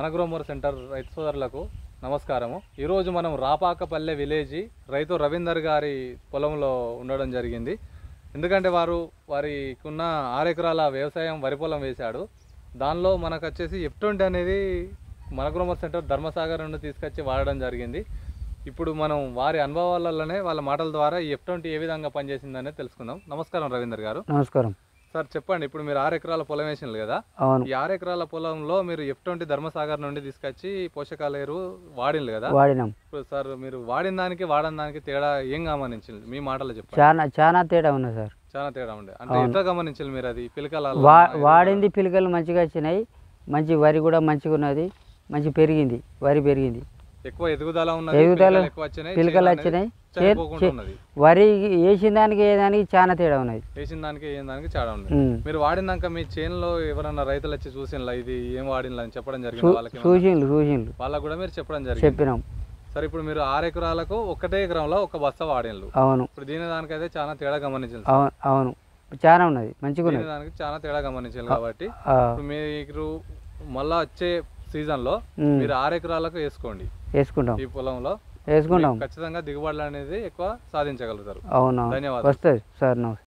మనగ్రోమోర్ centre రైతు సోదరులకు నమస్కారము. ఈరోజు మనం రాపాకపల్లె విలేజ్ రైతు రవీందర్ గారి పొలంలో ఉండడం జరిగింది. ఎందుకంటే వారికున్న 6 ఎకరాల వ్యవసాయం వరి పొలం వేశాడు. దానిలో మనకు వచ్చేసి F20 అనేది మనగ్రోమోర్ సెంటర్ ధర్మసాగర్ నుండి తీసుకొచ్చి వాడడం జరిగింది. ఇప్పుడు మనం వారి అనుభవాలలోనే వాళ్ళ మాటల ద్వారా ఈ F20 ఏ విధంగా పనిచేసిందనే తెలుసుకుందాం. నమస్కారం రవీందర్ గారు. నమస్కారం సార్, చెప్పండి. ఇప్పుడు మీరు 6 ఎకరాల పొలం వేసినారు కదా, ఈ 6 ఎకరాల పొలంలో మీరు F20 ధర్మసాగర్ నుండి తీసుకొచ్చి పోషకాల ఎరువు వాడినరు కదా, వాడినాం. ఇప్పుడు సార్ మీరు వాడిన దానికి వాడని దానికి తేడా ఏం గమనించింది? మీ మాటలు చెప్పండి. చాలా తేడా ఉంది సార్. చాలా తేడా ఉండే అంటే ఎట్లా గమనించాలి మీరు? అది పిలకల వాడింది పిలకలు మంచిగా వచ్చినాయి, మంచి వరి కూడా మంచిగా ఉన్నది, మంచి పెరిగింది, వరి పెరిగింది, ఎక్కువ ఎదుగుదల ఉన్నది, పిలకలు వచ్చినాయి. వరి వేసిన దానికి ఏ దానికి చాలా తేడా ఉన్నది. వేసిన దానికి ఏ దానికి చాలా ఉంది. మీరు వాడినాక మీ చేనులో ఎవరన్నా రైతులు వచ్చి చూసినలా ఇది ఏం వాడినలా అని చెప్పడం జరిగింది? వాళ్ళకి చూసిండ్రు వాళ్ళకు కూడా మీరు చెప్పడం జరిగింది? చెప్పినాం. సరే, ఇప్పుడు మీరు 6 ఎకరాలకు ఒకటే ఎకరంలో ఒక బస్తా వాడినలు. అవును. ఇప్పుడు దీని దానికైతే చాలా తేడా గమనించాలి. అవును, చాలా ఉన్నది, మంచిగా ఉన్నది. దానికి చాలా తేడా గమనించాలి. కాబట్టి ఇప్పుడు మీరు మళ్ళా వచ్చే సీజన్ లో మీరు 6 ఎకరాలకు వేసుకుంటాం. ఈ పొలంలో వేసుకుంటాం. ఖచ్చితంగా దిగుబడులు అనేది ఎక్కువ సాధించగలుగుతారు. అవును, ధన్యవాదాలు. వస్తుంది సార్.